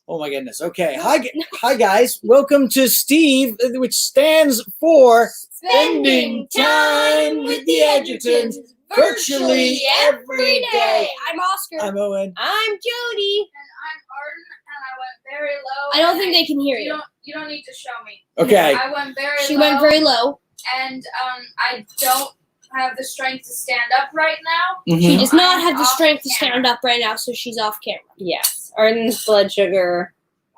Oh my goodness. Okay. Hi guys. Welcome to S.T.E.V.E, which stands for Spending Time with the Egertons virtually every day. I'm Oscar. I'm Owen. I'm Jody. And I'm Arden, and I went very low. I don't think they can hear you. You don't need to show me. Okay. I went very low. She went very low. And I don't have the strength to stand up right now. Mhm. She does not I'm have the off strength to camera. stand up right now, so she's off camera. Yes. Arden's blood sugar.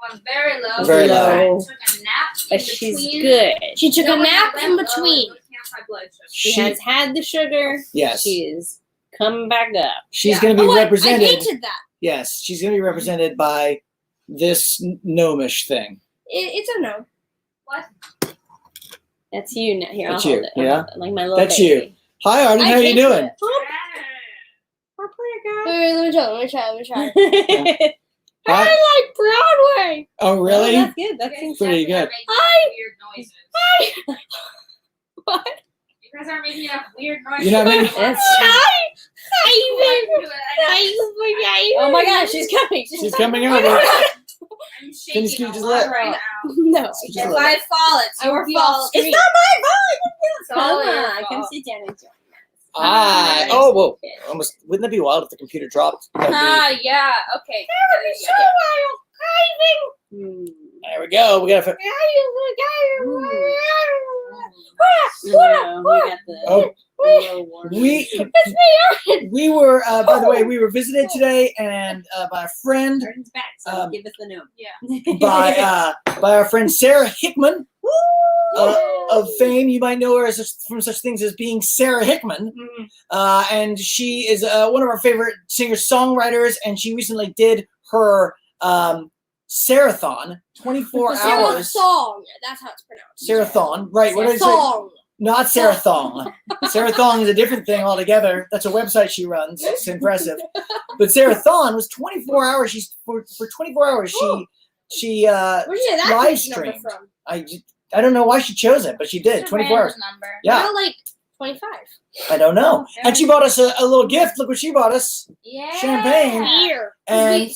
Went very low. Very low. I took a nap But in she's between. good. She took You know a when nap I in went low, between. it would count my blood sugar. She has had the sugar. Yes. She is coming back up. She's Yeah. going to be Oh, I represented. hated that. Yes. She's going to be represented by this gnomish thing. It's a no. What? That's you now. Here, That's I'll you, hold it. I'll yeah. hold it. Like my little That's baby. you. Hi, Arden. I How are you hate doing? it. Poor girl. Wait, let me try. Hi. I like Broadway. Oh, really? Oh, that's good. That You seems guys pretty are good. making weird noises. What? You guys are making enough weird noises. You're not making- That's Oh my gosh, she's coming. She's coming over. I'm shaking Can you a just lot let- right now. No. Just If let I it. fall, it's your fault. It's not my fault. It's all Come your on, come fault. sit down and join us. Ah. Oh, whoa. Almost. Wouldn't that be wild if the computer dropped? That'd be- Yeah, okay. Hmm. There we go. We got to. No, we got the Oh, low warning. we were. By the way, we were visited today, and by a friend, Arden's back, so give us the note. Yeah. by our friend Sarah Hickman of fame. You might know her from such things as being Sarah Hickman, and she is one of our favorite singer-songwriters. And she recently did her Sarathon, 24 hours. Song. That's how it's pronounced. Sarathon, right? What did I say? Song. Not Sarathon. Sarathon is a different thing altogether. That's a website she runs. It's impressive. But Sarathon was 24 hours. She's for 24 hours. She Where'd you get that live page number streamed. from? I don't know why she chose it, but she did. 24 hours. Number. Yeah, Not like 25. I don't know. And she bought us a little gift. Look what she bought us. Yeah. Champagne. Here. And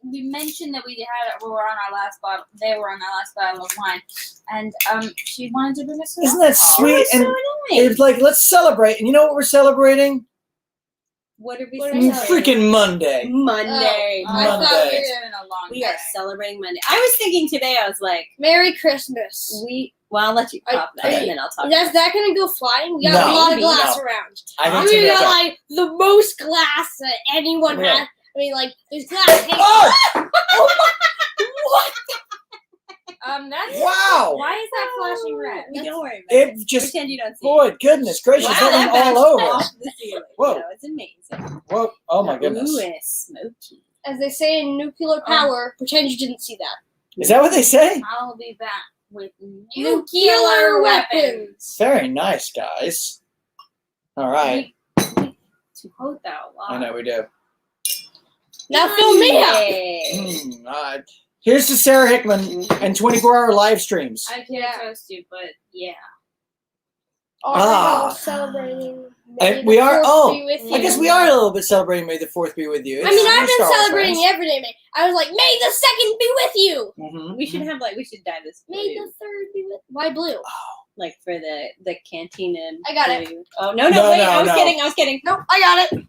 We mentioned that we were on our last bottle. They were on our last bottle of wine, and she wanted to bring us. isn't that sweet? And it's like, let's celebrate. And you know what we're celebrating? What are we What are we celebrating? Freaking Monday. Monday. I thought Monday. It's been a long We day. are celebrating Monday. I was thinking today, I was like, Merry Christmas. well, I'll let you pop that, Okay. and then I'll talk Is about that gonna go flying? We got No. a lot of Maybe. glass No. around. I think We so. got like the most glass that anyone Yeah. has. I mean, like there's glass. Oh! What? That's Wow! Why is that flashing red? it. Don't worry about it. It just, Pretend you don't see boy, goodness gracious, it. that went that all bounced over. off the ceiling. Whoa. No, it's amazing. Whoa! Oh my goodness! Ooh, and it's smoky. As they say in nuclear power, pretend you didn't see that. Is that what they say? I'll be back with Nuclear weapons. Very nice, guys. All right. To quote that a lot. I know we do. Now fill me up. Yay. All right. Here's to Sarah Hickman and 24-hour live streams. I can't Yeah. toast you, but yeah. Ah. Celebrating. And we are. Oh, with I you. guess we are a little bit celebrating May the 4th be with you. I mean, I've been celebrating every day, May. I was like, May the 2nd be with you. Mm-hmm. We should have we should dye this May blue, the 3rd be with. Why blue? like for the cantina. I got it. blue. Oh no, No, wait! no, I was no. kidding. Nope, I got it.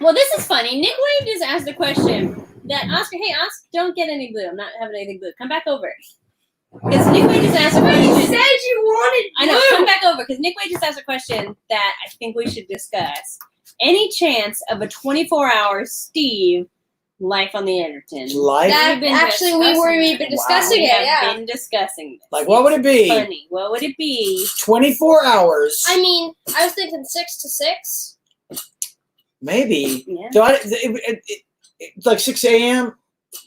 Well, this is funny. Nick Wade just asked a question that Oscar. Hey, Oscar, don't get any blue. I'm not having anything blue. Come back over. Because Nick Wade just asked a question. You said you wanted I know. Come back over because Nick Wade just asked a question that I think we should discuss. Any chance of a 24-hour Steve life on the Egerton? Live? That, We've been actually, we've been discussing discussing We it. have Yeah. been discussing this. Like, what would it be? Funny. What would it be? 24 hours. I mean, I was thinking 6 to 6. Maybe. Yeah. So it's like 6 a.m.?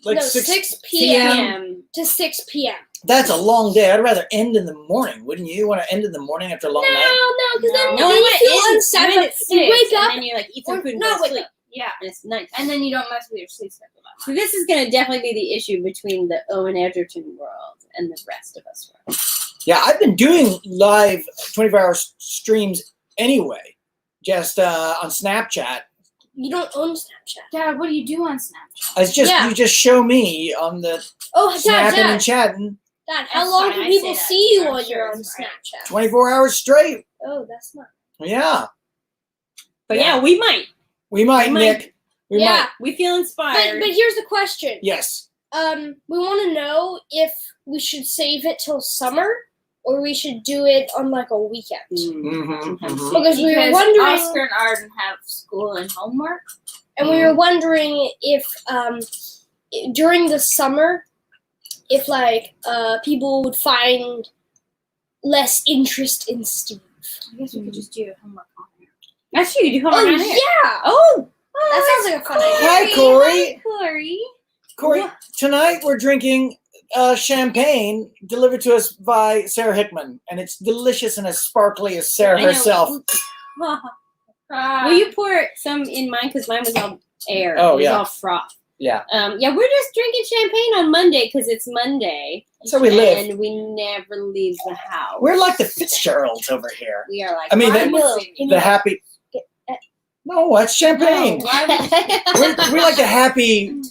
Like No, 6 6 p.m. PM. to 6 p.m. That's a long day. I'd rather end in the morning, wouldn't you? You want to end in the morning after a long night? No, because then No, you feel you unsettled. win at 6, You wake up. and then you like eat some or food and not go to wake sleep. up. Yeah. And it's nice. And then you don't mess with your sleep cycle. So this is going to definitely be the issue between the Owen Egerton world and the rest of us world. Yeah, I've been doing live 24-hour streams anyway, just on Snapchat. You don't own Snapchat. Dad, what do you do on Snapchat? It's just Yeah. you just show me on the Oh, snapping Dad, and chatting Dad, how That's long fine, can I people say that see too, you I'm on sure your own it's right. Snapchat? 24 hours straight. Oh, that's not. Yeah, But yeah, we might. we might, We might. Nick. We Yeah. might. We feel inspired. But here's the question. Yes. We want to know if we should save it till summer or we should do it on like a weekend. Mhm, mhm. Because we were Because wondering, Oscar and Arden have school and homework. and we were wondering if during the summer, if like people would find less interest in Steve. I guess we could just do homework on there. That's you. Do homework Oh on it. yeah, Oh, that sounds like a fun idea. Hi, Corey. Hi, Corey. Corey, tonight we're drinking champagne delivered to us by Sarah Hickman, and it's delicious and as sparkly as Sarah I know. herself. Will you pour some in mine? Because mine was all air. Oh, it was yeah. all froth. Yeah. Yeah, we're just drinking champagne on Monday because it's Monday. That's how we live. And we never leave the house. We're like the Fitzgeralds over here. We are like. I mean, Camilo. the happy. No, that's champagne. No, why would- We're like the happy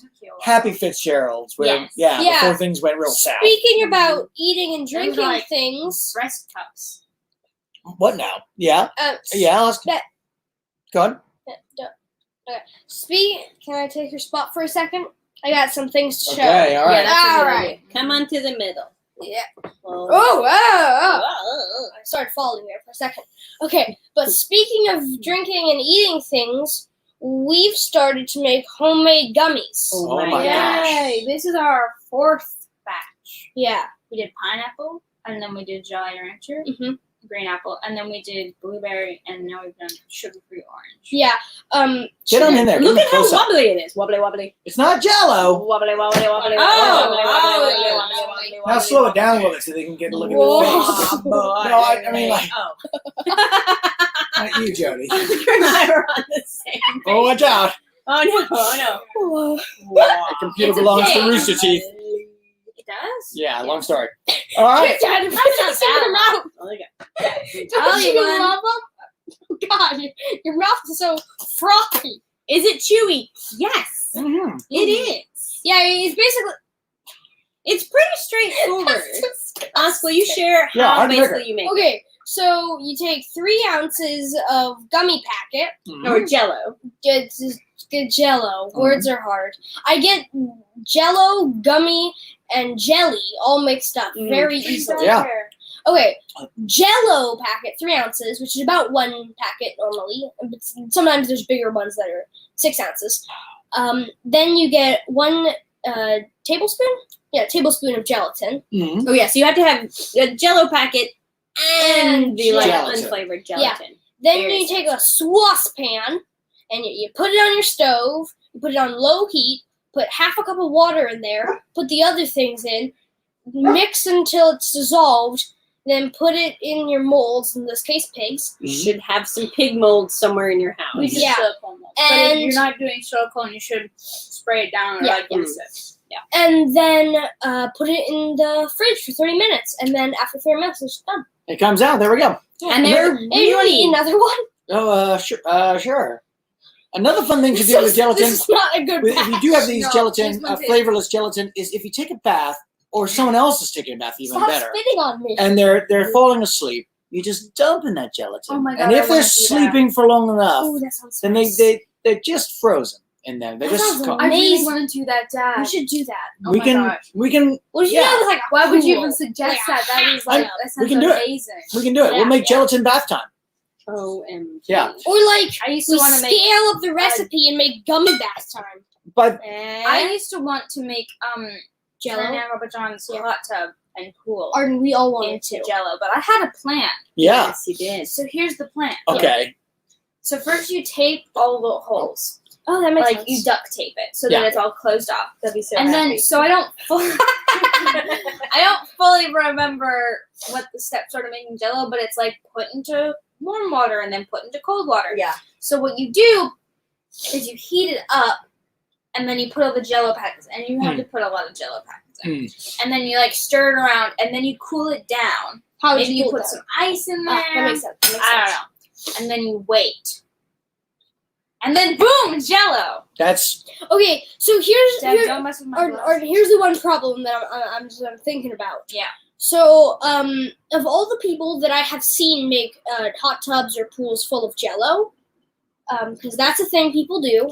Fitzgeralds. Where, Yes. yeah, Yeah. before things went real south. Speaking about eating and drinking like- things, breast cups. What now? Yeah, uh, yeah. Let's That- go on. Can I take your spot for a second? I got some things to show. Okay, all Yeah, right. that's a All good right. idea. Come on to the middle. Yeah. Oh. Oh, I Oh. started falling there for a second. Okay, but speaking of drinking and eating things, we've started to make homemade gummies. Oh my gosh. Yay! This is our 4th batch. Yeah. We did pineapple, and then we did Jolly Rancher, Mhm. green apple, and then we did blueberry, and now we've done sugar-free orange. Yeah. Get on in there. Look Give me at how close up. wobbly it is. Wobbly, wobbly. It's not Jello. Wobbly, wobbly, wobbly, wobbly, Oh, wobbly, oh, wobbly, yeah. wobbly, wobbly, Now wobbly, slow it wobbly. down a little bit so they can get a look at Whoa. the face. No, I mean, like- oh. Not you, Jody. Oscar and I were on the same page. Oh, watch out. Oh no! Oh Whoa. no! Wow. The computer It's a belongs to pig. Rooster Teeth. It does? Yeah, long story. All right. Dad, if I not see your bad. mouth, Oh, look don't you you one. love them? God, your mouth is so frothy. Is it chewy? Yes, Mm-hmm. it is. Yeah, it's basically. It's pretty straightforward. Oscar, will you share Yeah, how I'd make basically it. you make it? Okay, so you take 3 ounces of gummy packet. Or Jello. Get Jello. Words are hard. I get Jello, gummy, and jelly all mixed up very easily. Yeah. Okay, Jello packet, 3 ounces, which is about 1 packet normally. But sometimes there's bigger ones that are 6 ounces. Then you get 1 tablespoon. Yeah, tablespoon of gelatin. Mm-hmm. Oh yeah, so you have to have a Jello packet and the like Gelatin. unflavored gelatin. Then Very you take a saucepan and you put it on your stove. You put it on low heat. Put half a cup of water in there. Put the other things in. Mix until it's dissolved. Then put it in your molds. In this case, pigs. You should have some pig mold somewhere in your house. We did Yeah. silicone mold. But And- if you're not doing silicone, you should spray it down or Yeah. like use it. And then put it in the fridge for 30 minutes. And then after 30 minutes, it's done. It comes out. There we go. And they're And you want to eat really another one? Oh, sure. Another fun thing to do with gelatin, This is not a good if you do have these No, gelatin, this one's it. flavorless gelatin, is if you take a bath or someone else is taking a bath, even Stop better, spitting on me. and they're falling asleep, you just dump in that gelatin. Oh my God, and I if they're wanna do that. sleeping for long enough, Oh, that sounds then nice. they're just frozen in there. They're That just sounds calm. I really Amazing. want to do that, Dad. We should do that. Oh we my can gosh. we can What if you Yeah. have like a Why would you pool? even suggest Like, that? That is like that we sounds can do it. amazing. we can do it. Yeah, We'll make yeah. gelatin bath time. OMG. Yeah. Or like I used we to want to make. scale up the recipe and make gummy bath time. But I used to want to make Jello. Grandma Papa John's hot tub and pool Arden, we all wanted into to. Jello, but I had a plan. yeah, Yes, you did. So here's the plan. okay. So first you tape all the holes, Oh, that makes like sense. you duct tape it so Yeah. that it's all closed off. That'd be so And happy. then so I don't fully remember what the steps are to making Jello, but it's like put into warm water and then put into cold water. Yeah. So what you do is you heat it up, and then you put all the Jello packets, and you have to put a lot of Jello packets in, and then you like stir it around, and then you cool it down. How would Maybe you cool put that? some ice in there. That makes sense. That makes I sense. don't know. And then you wait. And then boom, Jello. That's Okay, so Dad, here's don't mess with my here's the one problem that I'm thinking about. Yeah. So, of all the people that I have seen make hot tubs or pools full of Jello, because that's a thing people do.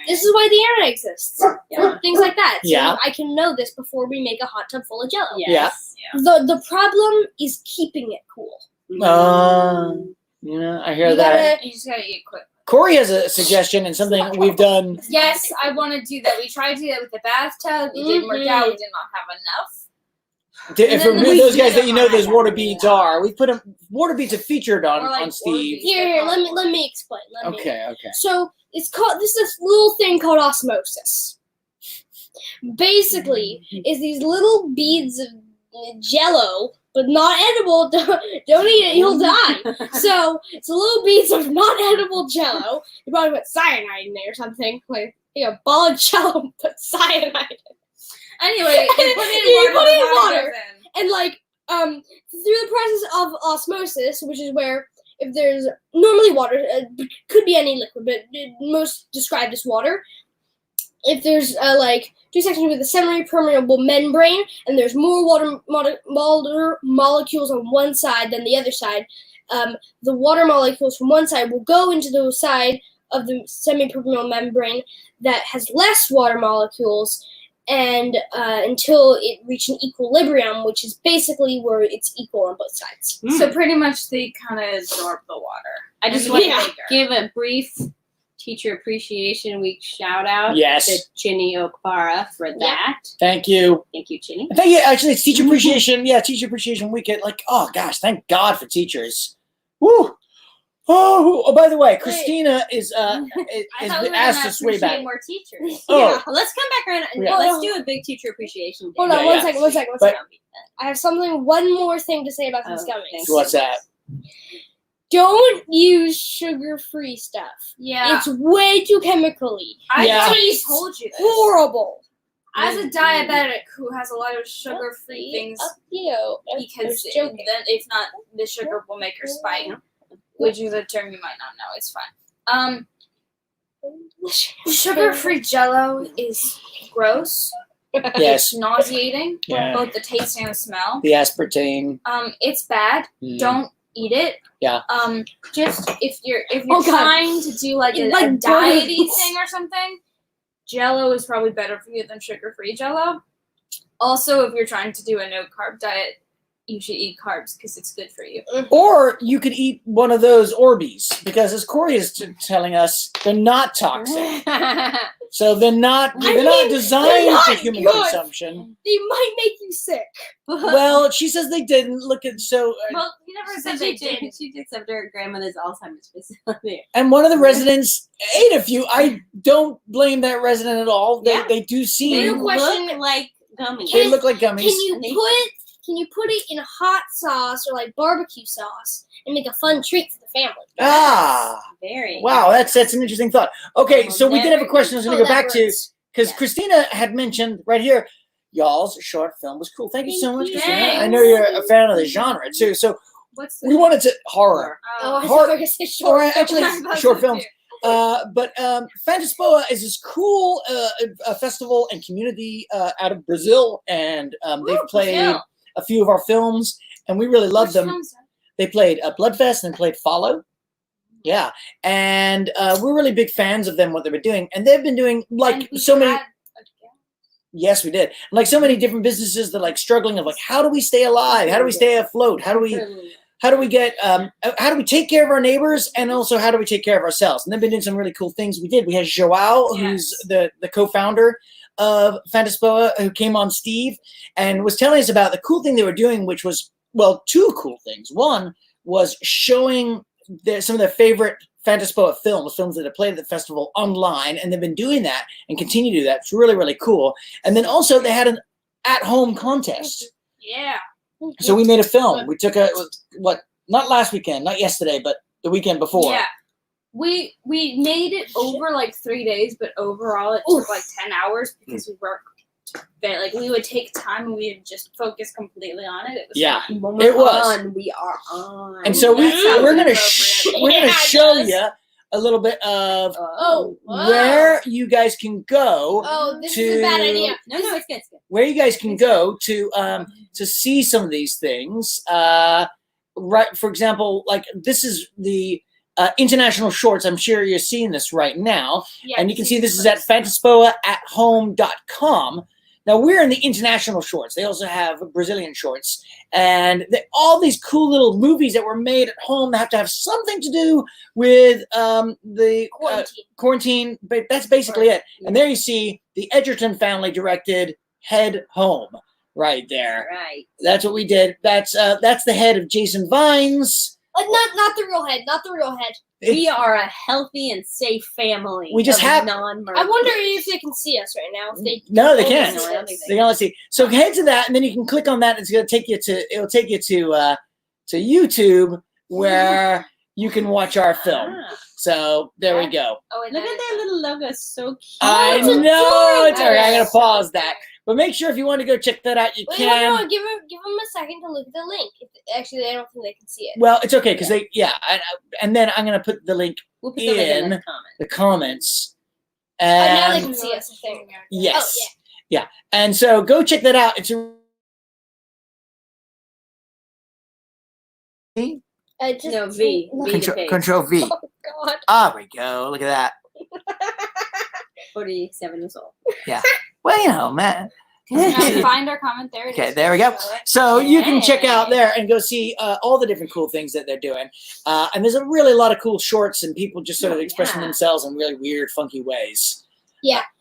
This is why the internet exists. For things like that. So Yeah. I can know this before we make a hot tub full of Jello. Yes. The problem is keeping it cool. I hear that. You just gotta eat quick. Corey has a suggestion and something we've done. Yes, I want to do that. We tried to do that with the bathtub. It didn't work out. We did not have enough. For then we those guys did that you know, those it. water beads are. We put water beads are featured on Or like S.T.E.V.E. Here, let me explain. Okay. So it's called this little thing called osmosis. Basically, it's these little beads of Jello, but not edible. Don't eat it, you'll die. So it's little beads of not edible Jello. You probably put cyanide in there or something. Like a ball of Jello, put cyanide. Anyway, you put it in You water. put it in the water. goes in. And like through the process of osmosis, which is where if there's normally water, could be any liquid, but most described as water. If there's like two sections with a semi-permeable membrane, and there's more water molecules on one side than the other side, the water molecules from one side will go into the side of the semi-permeable membrane that has less water molecules, and until it reaches an equilibrium, which is basically where it's equal on both sides. So pretty much they kind of absorb the water. I just And want Yeah. to give a brief Teacher Appreciation Week shout out Yes. to Chinny Okpara for that. Thank you. Thank you, Chinny. Thank you. Actually, it's Teacher Appreciation. Yeah, Teacher Appreciation Weekend. Like, oh gosh, thank God for teachers. Woo. Oh, by the way, Christina is I has thought we been were asked gonna us way appreciate back. more teachers. Oh. Yeah. Let's come back around and Yeah. let's do a big Teacher Appreciation Day. Hold on, Yeah, one yeah. second. But- I have one more thing to say about these Oh, gummies. thank What's that? Don't use sugar-free stuff. Yeah. It's way too chemically. I Yeah. already told you this. Horrible. As a diabetic who has a lot of sugar-free things, because joking. then if not, the sugar will make her spike, which is a term you might not know. It's fine. Sugar-free Jello is gross. Yes. It's nauseating, Yeah. both the taste and the smell. The aspartame. It's bad. Mm. Don't eat it. Yeah. Just if you're Oh, God. trying to do like a Like diety burns. thing or something, Jello is probably better for you than sugar-free Jello. Also, if you're trying to do a no-carb diet, you should eat carbs because it's good for you. Or you could eat one of those Orbeez, because as Corey is telling us, they're not toxic. So they're not designed they're not for human good. consumption. They might make you sick. Well, she says they didn't. Look at Well, you never said they did. She did some to her grandmother's Alzheimer's facility. and one of the residents ate a few. I don't blame that resident at all. Yeah. They do They seem Real question- look like gummies. they look like gummies. Can you put it in hot sauce or like barbecue sauce and make a fun treat for the family? Ah, Very. wow, that's an interesting thought. Okay, so we did have a question I was going to go back to, because Yeah. Christina had mentioned right here, y'all's short film was cool. Thank you so much, Thank Christina. you. I know you're a fan of the genre too. So What's we wanted to horror. Oh, I Heart- thought you said Or short. actually, That's short so films. cute. But Fantaspoa is this cool festival and community out of Brazil, and they've played Brazil. a few of our films, and we really love Which them. films? They played Bloodfest and played Follow. Yeah, and we're really big fans of them, what they've been doing, and they've been doing like And we so many. had Yes, we did. Like so many different businesses that like struggling of like, how do we stay alive? How do we stay afloat? How do we get how do we take care of our neighbors, and also how do we take care of ourselves? And they've been doing some really cool things. We had Joao, who's the co-founder of Fantaspoa, who came on S.T.E.V.E. and was telling us about the cool thing they were doing, which was, well, two cool things. One was showing some of their favorite Fantaspoa films that have played at the festival online, and they've been doing that and continue to do that. It's really, really cool. And then also they had an at-home contest. Yeah. So we made a film. We took not last weekend, not yesterday, but the weekend before. Yeah. We made it over like 3 days, but overall it took like 10 hours because we worked. Like we would take time and we would just focus completely on it. It was Yeah. fun. When It we're was. on, we are on. And so That sounds we're gonna inappropriate. we're gonna Yeah, it show does. you a little bit of Oh, where you guys can go. Oh, this is a bad to- idea. No, it's good. It's good. Where you guys can go to see some of these things. Right, for example, like this is the international shorts. I'm sure you're seeing this right now, Yeah, and you can see this is at fantaspoaathome.com. Now we're in the international shorts. They also have Brazilian shorts, and all these cool little movies that were made at home that have to have something to do with the quarantine. But that's basically it. And there you see the Egerton family directed Head Home right there. Right. That's what we did. That's the head of Jason Vines. Not the real head. Not the real head. We are a healthy and safe family. We just have- non-murder. I wonder if they can see us right now. If they No, they Oh, can't. no, I don't think They can only see. So head to that, and then you can click on that. It's going to take you to. It'll take you to YouTube where you can watch our film. Ah. So there we go. Oh, Look at that little logo. So cute. I it's know. adorable. It's all right. I'm going to pause that. But make sure if you want to go check that out, you Wait, can. no, give them a second to look at the link. Actually, I don't think they can see it. Well, it's okay because and then I'm going to put the link We'll put the link in in the comments. the comments. Oh, now they And can see us. I think. yes, Oh, yeah. And so go check that out. It's Just, No, V. V to page. Control V. Oh God. There we go. Look at that. 47 years old. Well, you know, man. Now find our comment there. It Okay, is. there we go. So you can check out Yay. there and go see all the different cool things that they're doing. And there's a really lot of cool shorts and people just sort of expressing Yeah. themselves in really weird, funky ways.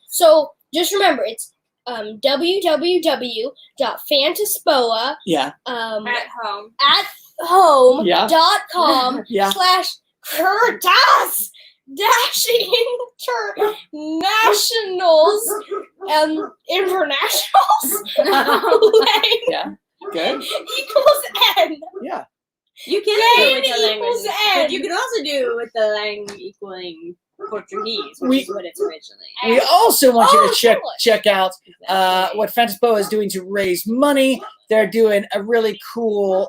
So just remember, it's www.fantaspoa Yeah, At home. at home.com yeah. /Curtis internationals internationals Yeah, good. equals N. Yeah. You can do it with the N language. equals But N. you can also do it with the language equaling Portuguese, which is what it's originally. We also want you to English. check out what Fantaspoa is doing to raise money. They're doing a really cool.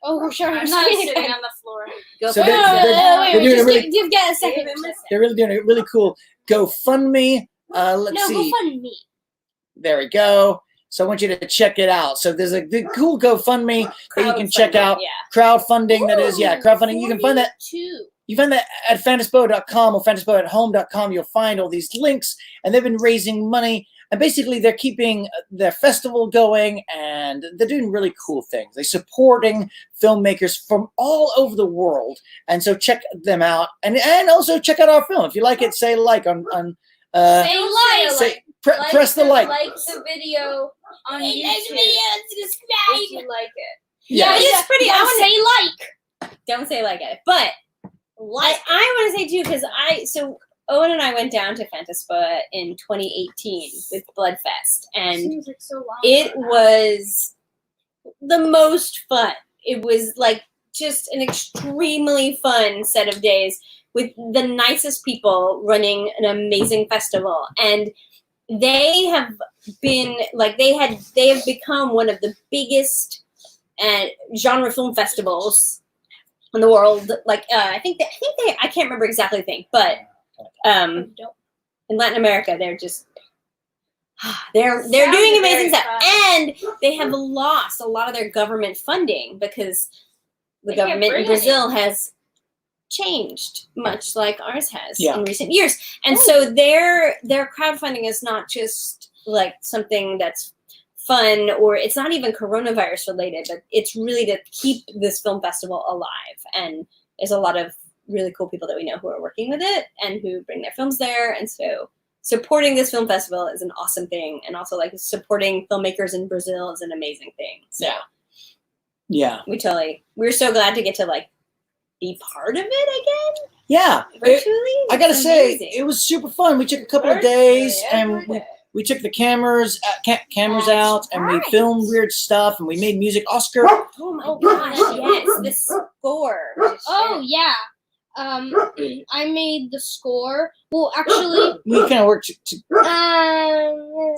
Oh, we're sharing I'm our not screen sitting again. on the floor. Go So for they're- it. they're doing a Just really- give it a second. Give him a second. They're really doing a really cool GoFundMe. Let's No, see. go fund me. There we go. So I want you to check it out. So there's a good, cool GoFundMe that you can check out. Yeah. Crowdfunding, that is, Ooh, crowdfunding. You can find that. 42. You find that at fantaspoa.com or fantaspoaathome.com. You'll find all these links, and they've been raising money. And basically, they're keeping their festival going, and they're doing really cool things. They're supporting filmmakers from all over the world, and so check them out. And also check out our film if you like it. Say like on Say like. say press the like. Like the video on Hey, YouTube like the video, if subscribe. you like it. Yeah. It is pretty. I Don't want say like. Don't say like it, but I want to say too because Owen and I went down to Fantaspoa in 2018 with Bloodfest, and Seems like so long it ago now. was the most fun. It was like just an extremely fun set of days with the nicest people running an amazing festival, and they have been like they have become one of the biggest genre film festivals in the world. Like I think they I can't remember exactly the thing, but in Latin America they're just they're doing Sounds amazing very stuff, fun. and they have lost a lot of their government funding because the They can't government in bring Brazil has changed, much like ours has Yeah. in recent years. And so their crowdfunding is not just like something that's fun, or it's not even coronavirus related, but it's really to keep this film festival alive. And there's a lot of really cool people that we know who are working with it and who bring their films there. And so supporting this film festival is an awesome thing. And also like supporting filmmakers in Brazil is an amazing thing. So Yeah. we're so glad to get to like be part of it again Yeah. virtually. I gotta It's say, amazing. it was super fun. We took a couple of Virtually, days, every and day. we took the cameras That's out, and we right. filmed weird stuff, and we made music. Oscar, Oh my gosh, yes, the score. Oh yeah. I made the score. Well, actually, we kind of worked to um,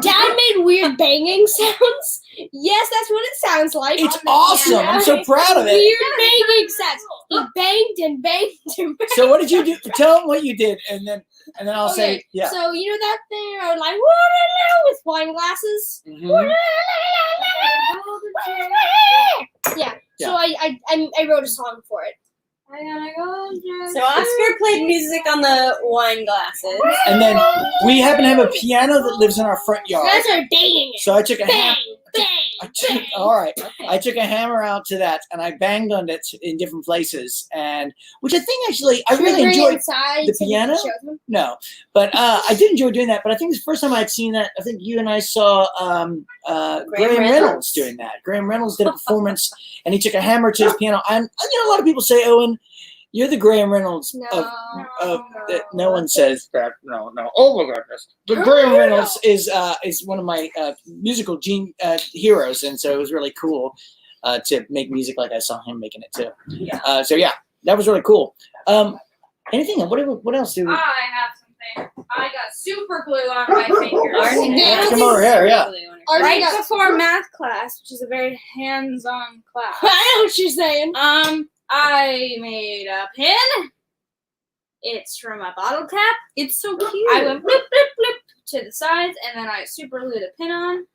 Dad made weird banging sounds. Yes, that's what it sounds like. It's awesome. I'm so proud of it. Weird banging sounds. He banged and banged and banged. So what did you do? Tell them what you did, and then I'll say, yeah. So you know that thing I would like with wine glasses. Mhm. Yeah. So I wrote a song for it. I gotta go. So Oscar played music on the wine glasses. And then we happen to have a piano that lives in our front yard. That's our banging it. So I took a Bang, bang, bang. all right. Okay. I took a hammer out to that, and I banged on it in different places, and which I think actually I really enjoyed. The piano? No, but I did enjoy doing that. But I think it's the first time I'd seen that. I think you and I saw Graham Reynolds doing that. Graham Reynolds did a performance, and he took a hammer to his piano. And you know, a lot of people say, Owen, you're the Graham Reynolds of that. No one says that. No. Oh my goodness. But Graham Reynolds is one of my musical heroes, and so it was really cool to make music like I saw him making it too. Yeah. So yeah, that was really cool. Anything? What else do we? I have something. I got super glue on my fingers. Yeah, come over here. Yeah. Right before math class, which is a very hands-on class. I know what you're saying. I made a pin. It's from a bottle cap. It's so cute. I went blip, blip, blip to the sides, and then I super glued a pin on.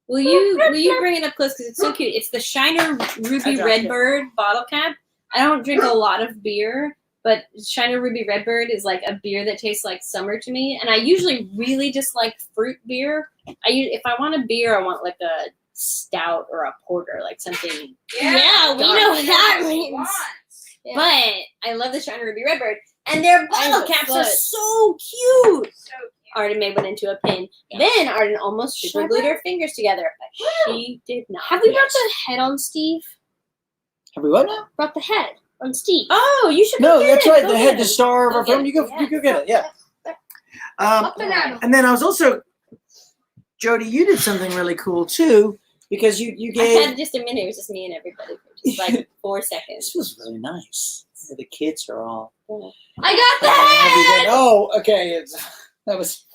Will you bring it up close because it's so cute? It's the Shiner Ruby Redbird bottle cap. I don't drink a lot of beer, but Shiner Ruby Redbird is like a beer that tastes like summer to me, and I usually really just like fruit beer. If I want a beer, I want like a stout or a porter, like something. Yeah, we know what that means. Yeah. But I love the Shiner Ruby Redbird, and their bottle caps are so cute. Arden made one into a pin. Then Arden almost super glued her fingers together, but she did not. Have we brought the head on Steve? Have we what now? Brought the head on Steve. Oh, you should. No, go that's get right. it. The head, the star of our film. You go get it. Yeah. And then I was also, Jody, you did something really cool too, because you I gave. had just a minute. It was just me and everybody for just like 4 seconds. This was really nice. The kids are all. I got the head! Oh, okay. That was.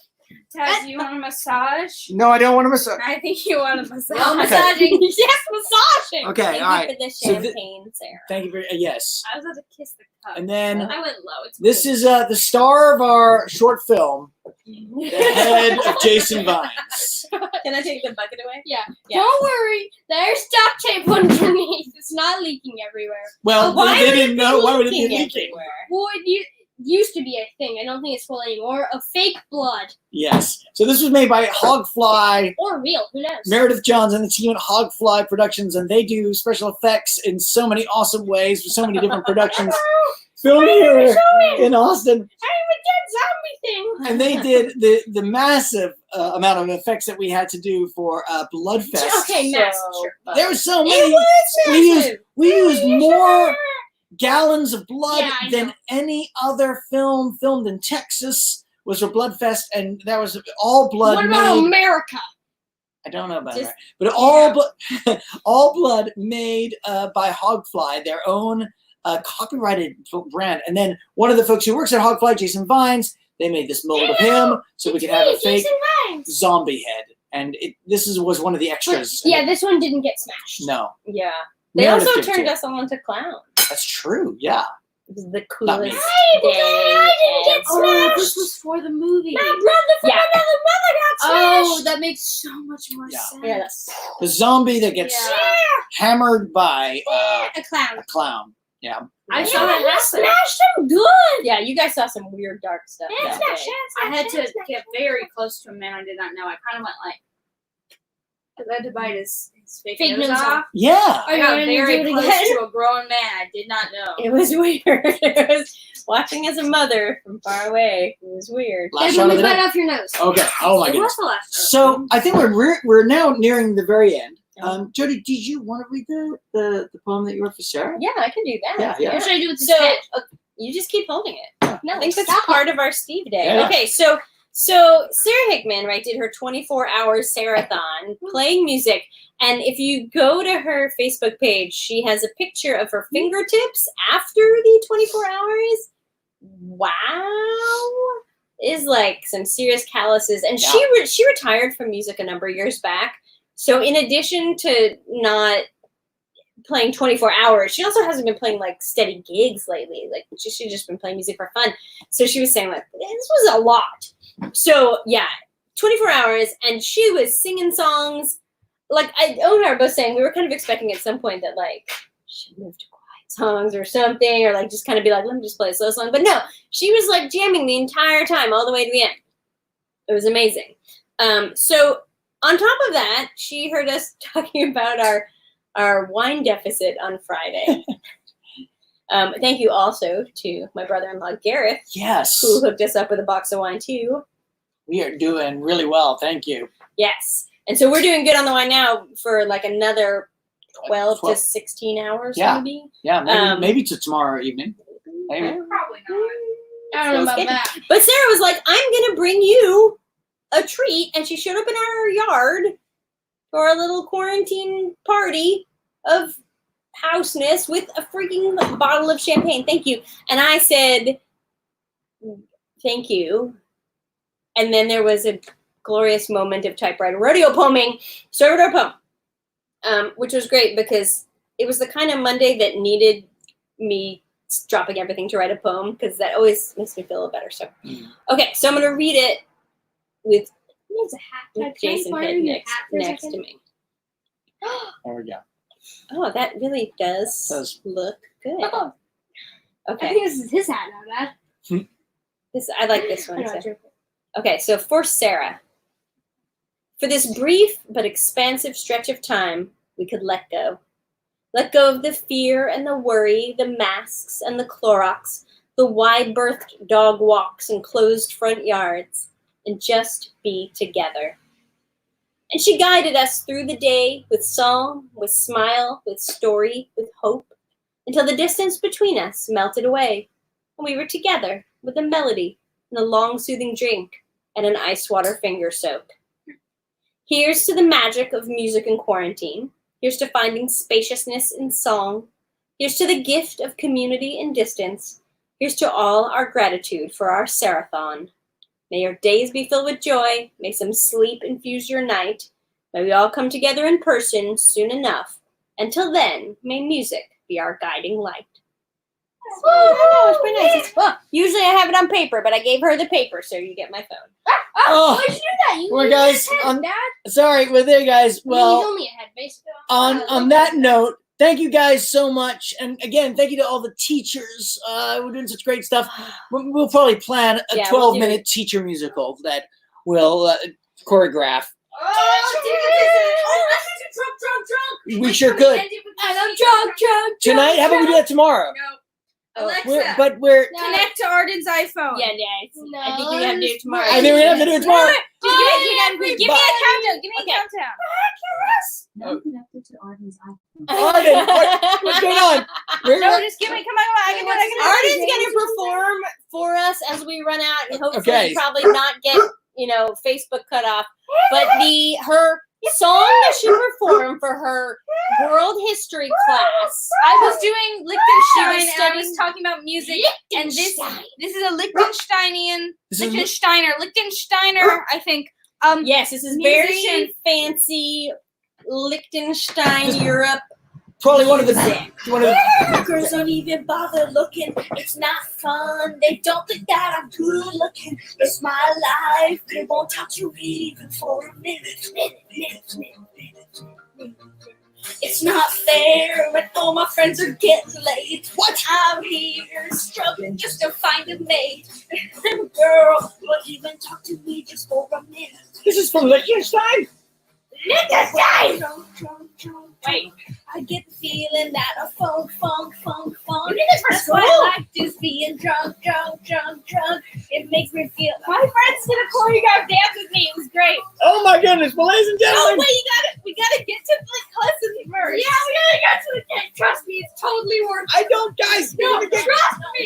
Taz, you want a massage? No, I don't want to massage. I think you want a massage. No Okay. massaging. Yes, massaging. Okay, Thank all you right. for the So champagne, Sarah. Thank you very yes. I was about to kiss the cup. And then I went low. It's this cool. is the star of our short film, the head of Jason Vines. Can I take the bucket away? Yeah. Yeah. Don't worry. There's duct tape underneath. It's not leaking everywhere. Well, Why they would didn't it know. be Why would it be leaking leaking? everywhere? Well, it used to be a thing. I don't think it's full anymore. Of fake blood. Yes. So this was made by Hogfly, Or real. Who knows? Meredith Johns, and the team at Hogfly Productions, and they do special effects in so many awesome ways for so many different productions. Filmed here in Austin. Zombie thing. And they did the massive amount of effects that we had to do for Bloodfest. Okay, massive. Sure. There were so many. It was We used more gallons of blood Yeah, I than know. any other film filmed in Texas was for Bloodfest, and that was all blood What about made. America? I don't know about Just- that, but all blood made by Hogfly, their own copyrighted brand. And then one of the folks who works at Hogfly, Jason Vines, they made this mold of him so we could have a fake zombie head. And this was one of the extras. Yeah, this one didn't get smashed. No. Yeah. They Meredith also did turned too. us all into clowns. That's true. Yeah. It was the Not me. coolest Hey, day. I didn't get Oh, smashed. this was for the movie. My brother from Yeah. another mother got Oh, smashed. that makes so much more Yeah. sense. Yeah, that's The zombie that gets Yeah. hammered by A clown. a clown. Yeah. I saw that we happen. smashed him good. yeah. You guys saw some weird dark stuff. Yeah, that smash, day. I had to get very close to a man I did not know. I kind of went like, because I had to bite his fake nose off. Yeah. Are I you got gonna very do it close again? to a grown man I did not know. It was weird. It was watching as a mother from far away. It was weird. Last Dad, shot let of me the bite day. off your nose. Okay. Oh my It goodness. was the last one. So I think we're now nearing the very end. Jody, did you want to read the poem that you wrote for Sarah? Yeah, I can do that. Yeah. What should I do with this So head? you just keep holding it. No, I think that's stop part of our Steve Day. Yeah. Okay, so Sarah Hickman, right, did her 24-hour Sarah-thon playing music. And if you go to her Facebook page, she has a picture of her fingertips after the 24 hours. Wow. is like some serious calluses. And she retired from music a number of years back. So in addition to not playing 24 hours, she also hasn't been playing like steady gigs lately. Like she's just been playing music for fun. So she was saying like, this was a lot. So yeah, 24 hours, and she was singing songs. Like Owen and I were both saying we were kind of expecting at some point that like she'd move to quiet songs or something, or like just kind of be like, let me just play a slow song. But no, she was like jamming the entire time all the way to the end. It was amazing. So on top of that, she heard us talking about our wine deficit on Friday. Thank you also to my brother-in-law Gareth, Yes. who hooked us up with a box of wine too. We are doing really well. Thank you. Yes. And so we're doing good on the wine now for like another 12 to 16 hours, maybe. Yeah, maybe to tomorrow evening. Maybe. Probably not. I don't know about that. But Sarah was like, I'm going to bring you a treat. And she showed up in our yard for a little quarantine party of houseness with a freaking bottle of champagne. Thank you. And I said, thank you. And then there was a glorious moment of typewriter rodeo poeming. So I wrote a poem, which was great because it was the kind of Monday that needed me dropping everything to write a poem, because that always makes me feel a little better. So, okay, so I'm going to read it with Jason Pitt next to me. There we go. Oh, that really does look good. Oh. Okay. I think this is his hat, not that. I like this one. Okay, so for Sarah. For this brief but expansive stretch of time, we could let go. Let go of the fear and the worry, the masks and the Clorox, the wide-berthed dog walks and closed front yards, and just be together. And she guided us through the day with song, with smile, with story, with hope, until the distance between us melted away, and we were together with a melody and a long soothing drink and an ice water finger soak. Here's to the magic of music in quarantine. Here's to finding spaciousness in song. Here's to the gift of community in distance. Here's to all our gratitude for our Sarathon. May your days be filled with joy. May some sleep infuse your night. May we all come together in person soon enough. Until then, may music be our guiding light. It's pretty nice. Well, usually I have it on paper, but I gave her the paper, so you get my phone. Oh, why'd you do that? You well, need guys, his head, Dad. sorry, well, there, guys. Well, he's only a head, basically. On that note, thank you guys so much, and again, thank you to all the teachers. We're doing such great stuff. We'll probably plan a 12-minute teacher musical that we'll choreograph. We sure could. And I'm drunk. Tonight, how about we do that tomorrow? No. Alexa, We're connect to Arden's iPhone. Yeah, No, I think we have to do it tomorrow. I think we're gonna have to do it tomorrow. Give me a countdown. Give me a countdown. Now connected to Arden's iPhone. Arden, what's going on? No, just give me. Come on. I can do it. Arden's gonna perform for us as we run out, and hopefully Okay. probably not get Facebook cut off. But her song that she performed for her world history class. I was doing Liechtenstein, and I studying- was talking about music, and this is a Liechtensteiner, I think. Yes, this is Musician. very fancy Liechtenstein, Europe. Probably one of the Girls don't even bother looking. It's not fun. They don't think that I'm good looking. It's my life. They won't talk to me even for a minute. It's not fair when all my friends are getting laid. What? I'm here struggling just to find a mate. Girl, won't even talk to me just for a minute. This is from Liechtenstein. Wait. I get the feeling that a funk. this That's for why school? I like just being drunk. It makes me feel. My friends did a choreographed dance with me. It was great. Oh my goodness, well, ladies and Oh gentlemen. wait, we gotta get to the lesson first. Yeah, we gotta get to the game. Trust me, it's totally worth it. I don't, guys. No, We're gonna get. trust me.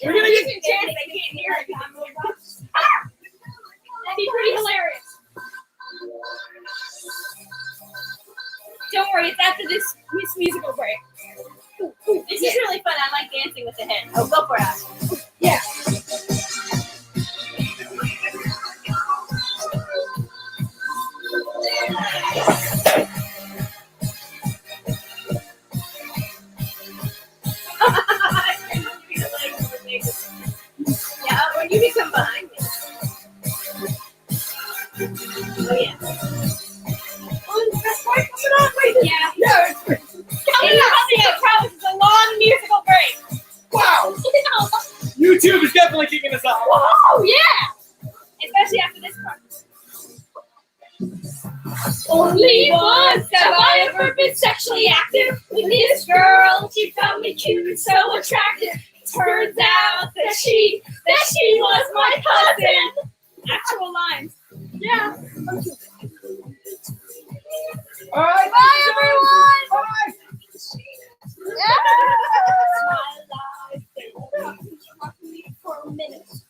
We're gonna get. Using chance they can't hear it. That'd be pretty hilarious. Don't worry, it's after this musical break. This is really fun. I like dancing with the head. Oh, go for it. Yeah. Oh yeah. Oh, the best part coming on right now. Yeah. Coming up, promise it's a long musical break. Wow. YouTube is definitely kicking us off. Whoa, yeah. Especially after this part. Only once have I ever been sexually active with this girl. She found me cute and so attractive. Turns out that she was my cousin. Actual lines. Yeah. All right.